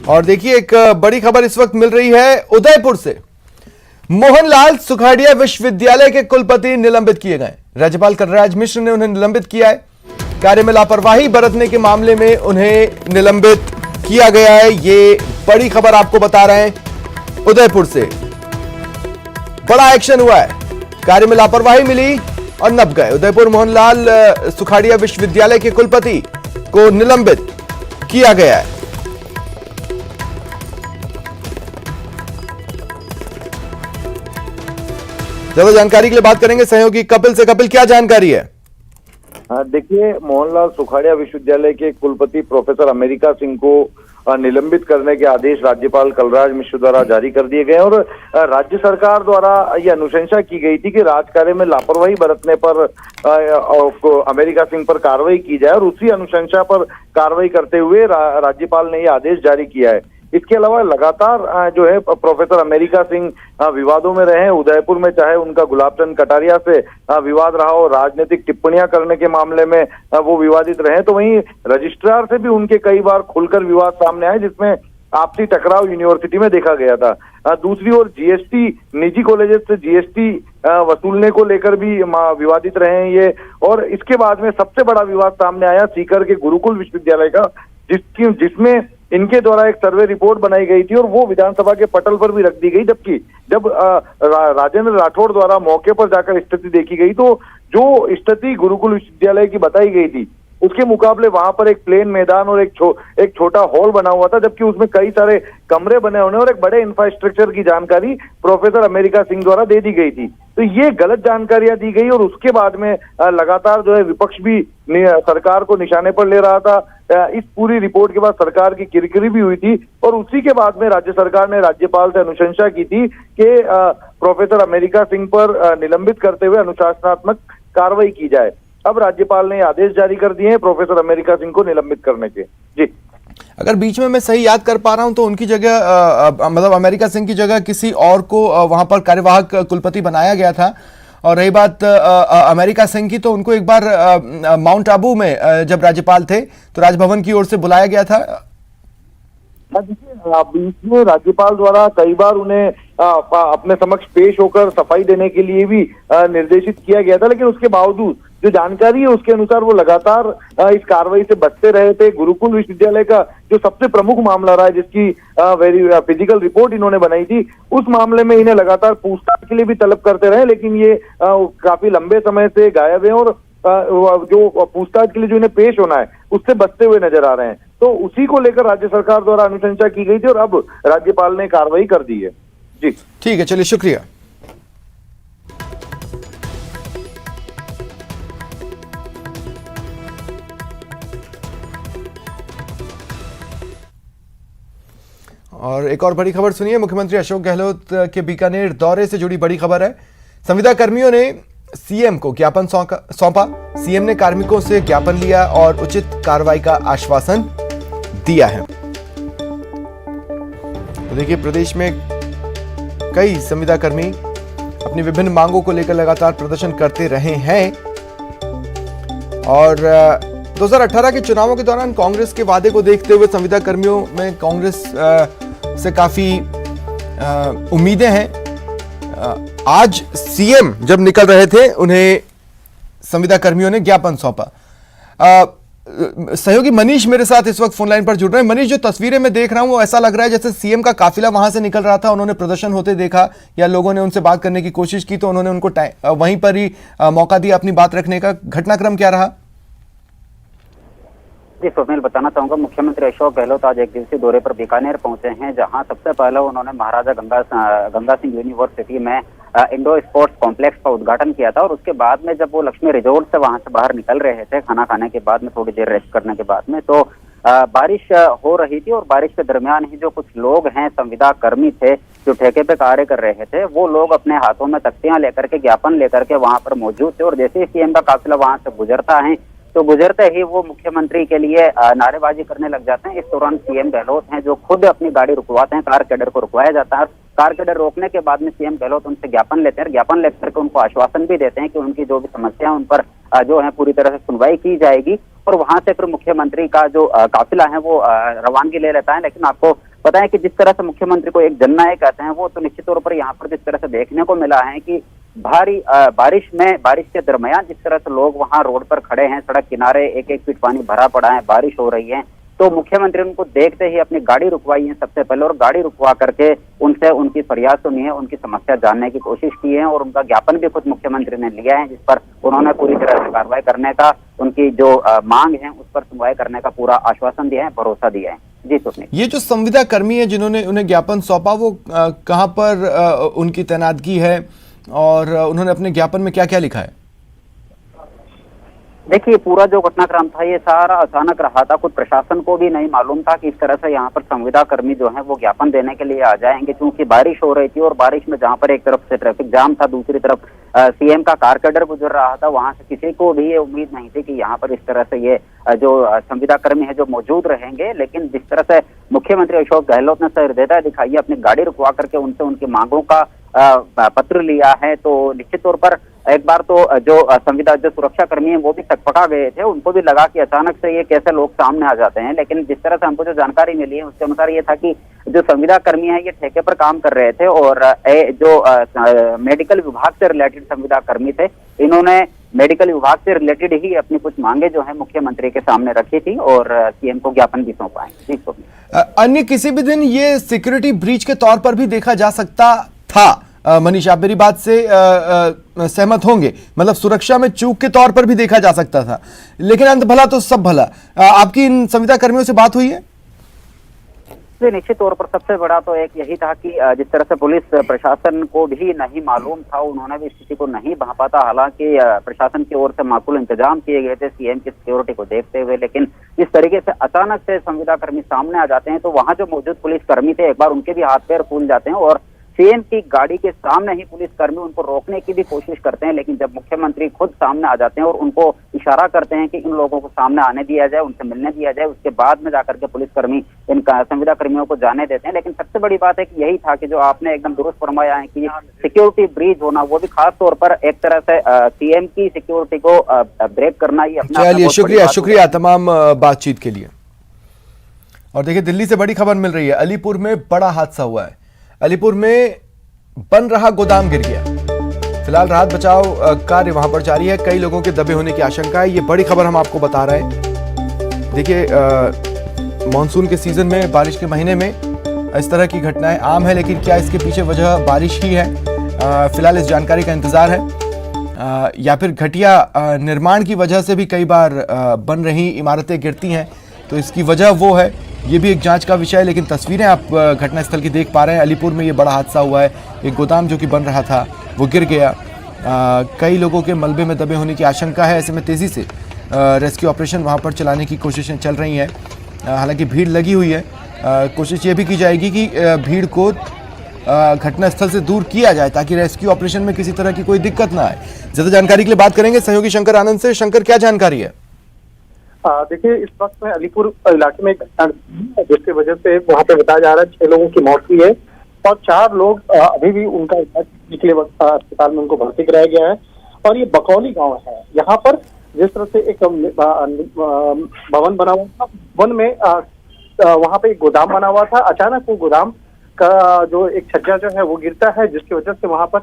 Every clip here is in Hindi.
और देखिए एक बड़ी खबर इस वक्त मिल रही है उदयपुर से। मोहनलाल सुखाड़िया विश्वविद्यालय के कुलपति निलंबित किए गए। राज्यपाल कलराज मिश्र ने उन्हें निलंबित किया है। कार्य में लापरवाही बरतने के मामले में उन्हें निलंबित किया गया है। ये बड़ी खबर आपको बता रहे हैं उदयपुर से। बड़ा एक्शन हुआ है, कार्य में लापरवाही मिली और नप गए। उदयपुर मोहनलाल सुखाड़िया विश्वविद्यालय के कुलपति को निलंबित किया गया है। ज्यादा जानकारी के लिए बात करेंगे सहयोगी कपिल से। कपिल, क्या जानकारी है? देखिए, मोहनलाल सुखाड़िया विश्वविद्यालय के कुलपति प्रोफेसर अमेरिका सिंह को निलंबित करने के आदेश राज्यपाल कलराज मिश्र द्वारा जारी कर दिए गए और राज्य सरकार द्वारा यह अनुशंसा की गई थी कि राजकार्य में लापरवाही बरतने पर अमेरिका सिंह पर कार्रवाई की जाए और उसी अनुशंसा पर कार्रवाई करते हुए राज्यपाल ने यह आदेश जारी किया है। इसके अलावा लगातार जो है प्रोफेसर अमेरिका सिंह विवादों में रहे। उदयपुर में चाहे उनका गुलाब चंद कटारिया से विवाद रहा हो, राजनीतिक टिप्पणियां करने के मामले में वो विवादित रहे, तो वहीं रजिस्ट्रार से भी उनके कई बार खुलकर विवाद सामने आए जिसमें आपसी टकराव यूनिवर्सिटी में देखा गया था। दूसरी ओर जीएसटी, निजी कॉलेजेस से जीएसटी वसूलने को लेकर भी विवादित रहे हैं ये। और इसके बाद में सबसे बड़ा विवाद सामने आया सीकर के गुरुकुल विश्वविद्यालय का, जिसमें इनके द्वारा एक सर्वे रिपोर्ट बनाई गई थी और वो विधानसभा के पटल पर भी रख दी गई। जबकि जब राजेंद्र राठौड़ द्वारा मौके पर जाकर स्थिति देखी गई तो जो स्थिति गुरुकुल विश्वविद्यालय की बताई गई थी उसके मुकाबले वहां पर एक प्लेन मैदान और एक छोटा हॉल बना हुआ था, जबकि उसमें कई सारे कमरे बने होने और एक बड़े इंफ्रास्ट्रक्चर की जानकारी प्रोफेसर अमेरिका सिंह द्वारा दे दी गई थी। तो ये गलत जानकारियां दी गई और उसके बाद में लगातार जो है विपक्ष भी सरकार को निशाने पर ले रहा था। इस पूरी रिपोर्ट के बाद सरकार की किरकिरी भी हुई थी और उसी के बाद में राज्य सरकार ने राज्यपाल से अनुशंसा की थी कि प्रोफेसर अमेरिका सिंह पर निलंबित करते हुए अनुशासनात्मक कार्रवाई की जाए। अब राज्यपाल ने आदेश जारी कर दिए हैं प्रोफेसर अमेरिका सिंह को निलंबित करने के। जी, अगर बीच में मैं सही याद कर पा रहा हूं तो उनकी जगह मतलब अमेरिका सिंह की जगह किसी और को वहां पर कार्यवाहक कुलपति बनाया गया था। और रही बात अमेरिका सिंह की, तो उनको एक बार माउंट आबू में जब राज्यपाल थे तो राजभवन की ओर से बुलाया गया था। देखिए, बीच में राज्यपाल द्वारा कई बार उन्हें अपने समक्ष पेश होकर सफाई देने के लिए भी निर्देशित किया गया था, लेकिन उसके बावजूद जो जानकारी है उसके अनुसार वो लगातार इस कार्रवाई से बचते रहे थे। गुरुकुल विश्वविद्यालय का जो सबसे प्रमुख मामला रहा है, जिसकी फिजिकल रिपोर्ट इन्होंने बनाई थी, उस मामले में इन्हें लगातार पूछताछ के लिए भी तलब करते रहे, लेकिन ये काफी लंबे समय से गायब है और जो पूछताछ के लिए जो इन्हें पेश होना है उससे बचते हुए नजर आ रहे हैं। तो उसी को लेकर राज्य सरकार द्वारा अनुशंसा की गई थी और अब राज्यपाल ने कार्रवाई कर दी है। जी, ठीक है, चलिए, शुक्रिया। और एक और बड़ी खबर सुनिए। मुख्यमंत्री अशोक गहलोत के बीकानेर दौरे से जुड़ी बड़ी खबर है। संविदा कर्मियों ने सीएम को ज्ञापन सौंपा। सीएम ने कार्मिकों से ज्ञापन लिया और उचित कार्रवाई का आश्वासन दिया है। तो देखिए, प्रदेश में कई संविदा कर्मी अपनी विभिन्न मांगों को लेकर लगातार प्रदर्शन करते रहे हैं और 2018 के चुनावों के दौरान कांग्रेस के वादे को देखते हुए संविदा कर्मियों में कांग्रेस से काफी उम्मीदें हैं। आज सीएम जब निकल रहे थे उन्हें संविदा कर्मियों ने ज्ञापन सौंपा। सहयोगी मनीष मेरे साथ इस वक्त फोन लाइन पर जुड़ रहे हैं। मनीष, जो तस्वीरें मैं देख रहा हूं वो ऐसा लग रहा है जैसे सीएम का काफिला वहां से निकल रहा था, उन्होंने प्रदर्शन होते देखा या लोगों ने उनसे बात करने की कोशिश की तो उन्होंने उनको वहीं पर ही मौका दिया अपनी बात रखने का। घटनाक्रम क्या रहा? जी स्वप्निल, बताना चाहूंगा, मुख्यमंत्री अशोक गहलोत आज एक दिवसीय दौरे पर बीकानेर पहुंचे हैं, जहां सबसे पहले उन्होंने महाराजा गंगा सिंह यूनिवर्सिटी में इंडोर स्पोर्ट्स कॉम्प्लेक्स का उद्घाटन किया था। और उसके बाद में जब वो लक्ष्मी रिजोर्ट से वहां से बाहर निकल रहे थे खाना खाने के बाद में, थोड़ी देर रेस्ट करने के बाद में, तो बारिश हो रही थी और बारिश के दरमियान ही जो कुछ लोग हैं, संविदा कर्मी थे जो ठेके पे कार्य कर रहे थे, वो लोग अपने हाथों में तख्तियां लेकर के, ज्ञापन लेकर के वहां पर मौजूद थे। और जैसे ही सीएम का काफिला वहां से गुजरता है तो गुजरते ही वो मुख्यमंत्री के लिए नारेबाजी करने लग जाते हैं। इस दौरान सीएम गहलोत हैं जो खुद अपनी गाड़ी रुकवाते हैं, कार कैडर को रुकवाया जाता है। कार कैडर रोकने के बाद में सीएम गहलोत उनसे ज्ञापन लेते हैं। ज्ञापन लेकर के उनको आश्वासन भी देते हैं कि उनकी जो भी समस्या है उन पर जो है पूरी तरह से सुनवाई की जाएगी। और वहां से फिर मुख्यमंत्री का जो काफिला है वो रवानगी ले लेता है। लेकिन आपको पता है कि जिस तरह से मुख्यमंत्री को एक जननायक कहते हैं, वो तो निश्चित तौर पर यहाँ पर जिस तरह से देखने को मिला है कि बारिश के दरमियान जिस तरह से लोग वहां रोड पर खड़े हैं, सड़क किनारे 1-1 फीट पानी भरा पड़ा है, बारिश हो रही है, तो मुख्यमंत्री उनको देखते ही अपनी गाड़ी रुकवाई है सबसे पहले, और गाड़ी रुकवा करके उनसे उनकी फरियाद सुनी है, उनकी समस्या जानने की कोशिश की है, और उनका ज्ञापन भी खुद मुख्यमंत्री ने लिया है, जिस पर उन्होंने पूरी तरह से कार्रवाई करने का, उनकी जो मांग है उस पर सुनवाई करने का पूरा आश्वासन दिया है, भरोसा दिया है। जी स्वप्निल, ये जो संविदा कर्मी है जिन्होंने उन्हें ज्ञापन सौंपा, वो कहां पर उनकी तैनातगी है और उन्होंने अपने ज्ञापन में क्या क्या लिखा है? देखिए, पूरा जो घटनाक्रम था ये सारा अचानक रहा था, खुद प्रशासन को भी नहीं मालूम था कि इस तरह से यहाँ पर संविदा कर्मी जो है वो ज्ञापन देने के लिए आ जाएंगे, क्योंकि बारिश हो रही थी और बारिश में जहाँ पर एक तरफ से ट्रैफिक जाम था, दूसरी तरफ सीएम का कार कैडर गुजर रहा था, वहां से किसी को भी ये उम्मीद नहीं थी कि यहाँ पर इस तरह से ये जो संविदा कर्मी है जो मौजूद रहेंगे। लेकिन जिस तरह से मुख्यमंत्री अशोक गहलोत ने सहृदयता दिखाई, अपनी गाड़ी रुकवा करके उनसे उनकी मांगों का पत्र लिया है, तो निश्चित तौर पर एक बार तो जो संविदा जो सुरक्षा कर्मी है वो भी सकपका गए थे, उनको भी लगा कि अचानक से ये कैसे लोग सामने आ जाते हैं। लेकिन जिस तरह से हमको जो जानकारी मिली है उसके अनुसार ये था कि जो संविदा कर्मी है ये ठेके पर काम कर रहे थे, और जो मेडिकल विभाग से रिलेटेड संविदा कर्मी थे, इन्होंने मेडिकल विभाग से रिलेटेड ही अपनी कुछ मांगे जो है मुख्यमंत्री के सामने रखी थी और सीएम को ज्ञापन भी सौंपा है। अन्य किसी भी दिन ये सिक्योरिटी ब्रीच के तौर पर भी देखा जा सकता था? मनीष, आप मेरी बात से सहमत होंगे, मतलब सुरक्षा में चूक के तौर पर भी देखा जा सकता था, लेकिन अंत भला तो सब भला। आपकी इन संविदा कर्मियों से बात हुई है? निश्चित तौर पर सबसे बड़ा तो एक यही था कि जिस तरह से पुलिस प्रशासन को भी नहीं मालूम था, उन्होंने भी स्थिति को नहीं भांपा था। हालांकि प्रशासन की ओर से माकूल इंतजाम किए गए थे सीएम की सिक्योरिटी को देखते हुए, लेकिन जिस तरीके से अचानक से संविदा कर्मी सामने आ जाते हैं, तो वहां जो मौजूद पुलिस कर्मी थे एक बार उनके भी हाथ पैर फूल जाते हैं, और सीएम की गाड़ी के सामने ही पुलिसकर्मी उनको रोकने की भी कोशिश करते हैं। लेकिन जब मुख्यमंत्री खुद सामने आ जाते हैं और उनको इशारा करते हैं कि इन लोगों को सामने आने दिया जाए, उनसे मिलने दिया जाए, उसके बाद में जाकर के पुलिसकर्मी इन संविदा कर्मियों को जाने देते हैं। लेकिन सबसे बड़ी बात है कि यही था कि जो आपने एकदम दुरुस्त फरमाया है कि सिक्योरिटी ब्रीच होना, वो भी खास तौर पर एक तरह से सीएम की सिक्योरिटी को ब्रेक करना ही अपना। चलिए, शुक्रिया तमाम बातचीत के लिए। और देखिए, दिल्ली से बड़ी खबर मिल रही है, अलीपुर में बड़ा हादसा हुआ है। अलीपुर में बन रहा गोदाम गिर गया। फिलहाल राहत बचाव कार्य वहां पर जारी है, कई लोगों के दबे होने की आशंका है। ये बड़ी खबर हम आपको बता रहे हैं। देखिए, मॉनसून के सीजन में, बारिश के महीने में इस तरह की घटनाएं आम है, लेकिन क्या इसके पीछे वजह बारिश ही है? फिलहाल इस जानकारी का इंतजार है, या फिर घटिया निर्माण की वजह से भी कई बार बन रही इमारतें गिरती हैं, तो इसकी वजह वो है, ये भी एक जांच का विषय है। लेकिन तस्वीरें आप घटनास्थल की देख पा रहे हैं। अलीपुर में ये बड़ा हादसा हुआ है, एक गोदाम जो कि बन रहा था वो गिर गया। कई लोगों के मलबे में दबे होने की आशंका है। ऐसे में तेज़ी से रेस्क्यू ऑपरेशन वहाँ पर चलाने की कोशिशें चल रही हैं। हालांकि भीड़ लगी हुई है, कोशिश ये भी की जाएगी कि भीड़ को घटनास्थल से दूर किया जाए, ताकि रेस्क्यू ऑपरेशन में किसी तरह की कोई दिक्कत ना आए। ज़्यादा जानकारी के लिए बात करेंगे सहयोगी शंकर आनंद से। शंकर, क्या जानकारी है? देखिए, इस वक्त में अलीपुर इलाके में जिसकी वजह से वहाँ पे बताया जा रहा है 6 लोगों की मौत हुई है और 4 लोग अभी भी उनका इलाज निकले वक्त अस्पताल में उनको भर्ती कराया गया है। और ये बकौली गांव है। यहाँ पर जिस तरह से एक भवन बना हुआ था, वन में वहाँ पे एक गोदाम बना हुआ था। अचानक वो गोदाम का जो एक छज्जा जो है वो गिरता है, जिसकी वजह से वहाँ पर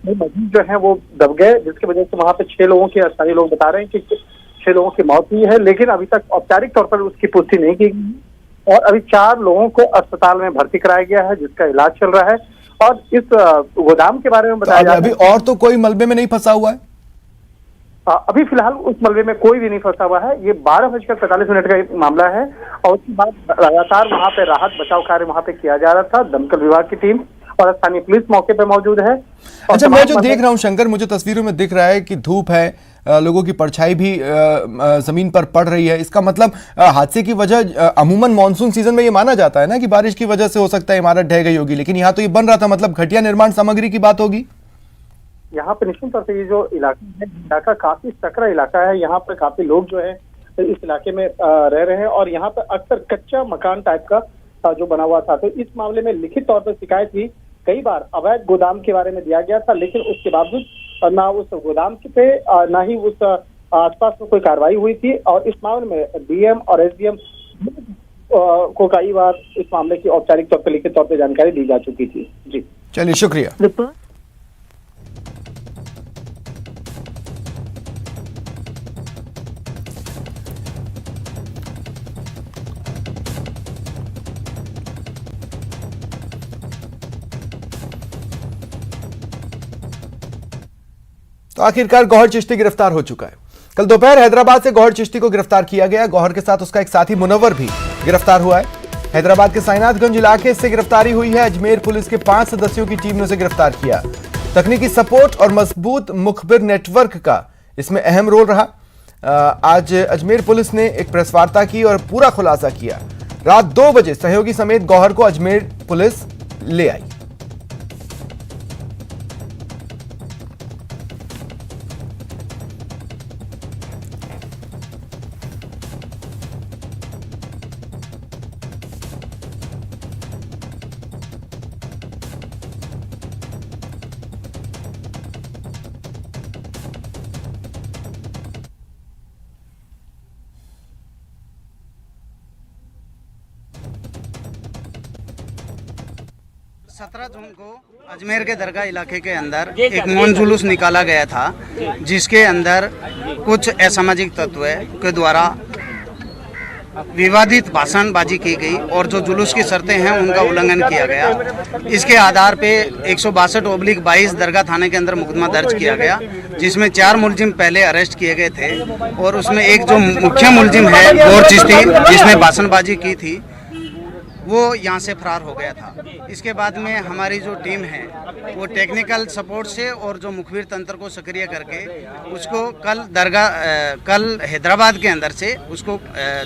मजदूर जो है वो दब गए, जिसकी वजह से वहाँ पे 6 लोगों की, स्थानीय लोग बता रहे हैं कि 6 लोगों की मौत हुई है, लेकिन अभी तक औपचारिक तौर पर उसकी पुष्टि नहीं की गई। और अभी 4 लोगों को अस्पताल में भर्ती कराया गया है, जिसका इलाज चल रहा है। और इस गोदाम के बारे में बताया जा रहा है, अभी और तो कोई मलबे में नहीं फंसा हुआ है? अभी फिलहाल उस मलबे में कोई भी नहीं फंसा हुआ है। ये 12:45 का मामला है और उसके बाद लगातार वहाँ पे राहत बचाव कार्य वहाँ पे किया जा रहा था। दमकल विभाग की टीम और स्थानीय पुलिस मौके पे मौजूद है। अच्छा, मैं जो देख रहा हूँ शंकर, मुझे तस्वीरों में दिख रहा है कि धूप है, लोगों की परछाई भी जमीन पर पड़ रही है। इसका मतलब हादसे की वजह, अमूमन मानसून सीजन में ये माना जाता है ना कि बारिश की वजह से हो सकता है इमारत ढह गई होगी, लेकिन यहाँ तो ये बन रहा था, मतलब घटिया निर्माण सामग्री की बात होगी। यहाँ पे निश्चित तौर से ये जो इलाका है, इलाका काफी सकरा इलाका है। यहाँ पे काफी लोग जो है इस इलाके में रह रहे हैं और यहाँ पे अक्सर कच्चा मकान टाइप का जो बना हुआ था। तो इस मामले में लिखित तौर पर शिकायत भी कई बार अवैध गोदाम के बारे में दिया गया था, लेकिन उसके बावजूद ना उस गोदाम पे ना ही उस आसपास में कोई कार्रवाई हुई थी। और इस मामले में डीएम और एसडीएम को कई बार इस मामले की औपचारिक तौर पर लिखित तौर पर जानकारी दी जा चुकी थी। जी चलिए, शुक्रिया। तो आखिरकार गौहर चिश्ती गिरफ्तार हो चुका है। कल दोपहर हैदराबाद से गौहर चिश्ती को गिरफ्तार किया गया। गौहर के साथ उसका एक साथी मुनव्वर भी गिरफ्तार हुआ है। हैदराबाद के साईनाथगंज इलाके से गिरफ्तारी हुई है। अजमेर पुलिस के 5 सदस्यों की टीम ने उसे गिरफ्तार किया। तकनीकी सपोर्ट और मजबूत मुखबिर नेटवर्क का इसमें अहम रोल रहा। आज अजमेर पुलिस ने एक प्रेस वार्ता की और पूरा खुलासा किया। रात 2 बजे सहयोगी समेत गौहर को अजमेर पुलिस ले आई। सत्रह जून को अजमेर के दरगाह इलाके के अंदर एक मौन जुलूस निकाला गया था, जिसके अंदर कुछ असामाजिक तत्व के द्वारा विवादित भाषणबाजी की गई और जो जुलूस की शर्तें हैं उनका उल्लंघन किया गया। इसके आधार पे 162/22 दरगाह थाने के अंदर मुकदमा दर्ज किया गया, जिसमें 4 मुलजिम पहले अरेस्ट किए गए थे और उसमें एक जो मुख्य मुलजिम है गौहर चिश्ती, जिसने भाषणबाजी की थी, वो यहाँ से फरार हो गया था। इसके बाद में हमारी जो टीम है वो टेक्निकल सपोर्ट से और जो मुखबिर तंत्र को सक्रिय करके उसको कल हैदराबाद के अंदर से उसको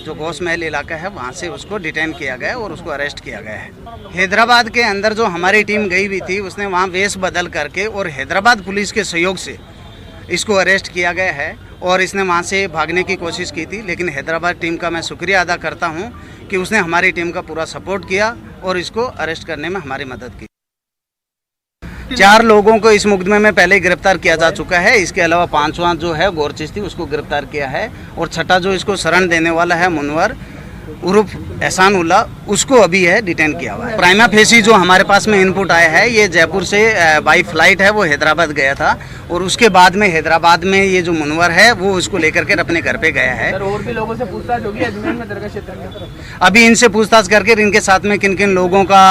जो गौस महल इलाका है वहाँ से उसको डिटेन किया गया और उसको अरेस्ट किया गया है। हैदराबाद के अंदर जो हमारी टीम गई हुई थी उसने वहाँ वेश बदल करके और हैदराबाद पुलिस के सहयोग से इसको अरेस्ट किया गया है और इसने वहाँ से भागने की कोशिश की थी, लेकिन हैदराबाद टीम का मैं शुक्रिया अदा करता हूँ कि उसने हमारी टीम का पूरा सपोर्ट किया और इसको अरेस्ट करने में हमारी मदद की। 4 लोगों को इस मुकदमे में पहले गिरफ्तार किया जा चुका है। इसके अलावा 5वां जो है गौहर चिश्ती, उसको गिरफ्तार किया है और छठा जो इसको शरण देने वाला है मुनव्वर उर्फ एहसान उल्ला, उसको अभी है डिटेन किया हुआ है। प्राइमा फेसी जो हमारे पास में इनपुट आया है, ये जयपुर से बाई फ्लाइट है वो हैदराबाद गया था और उसके बाद में हैदराबाद में ये जो मुनव्वर है वो उसको लेकर के अपने घर पे गया है। और भी लोगों से पूछताछ होगी अजमेर में दरगाह क्षेत्र में? अभी इनसे पूछताछ करके इनके साथ में किन किन लोगों का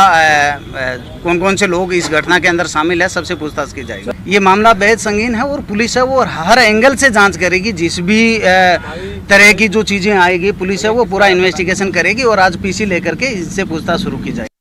कौन कौन से लोग इस घटना के अंदर शामिल है, सबसे पूछताछ की जाएगी। ये मामला बेहद संगीन है और पुलिस है वो हर एंगल से जांच करेगी। जिस भी तरह की जो चीज़ें आएगी पुलिस है वो पूरा इन्वेस्टिगेशन करेगी और आज पीसी लेकर के इससे पूछताछ शुरू की जाएगी।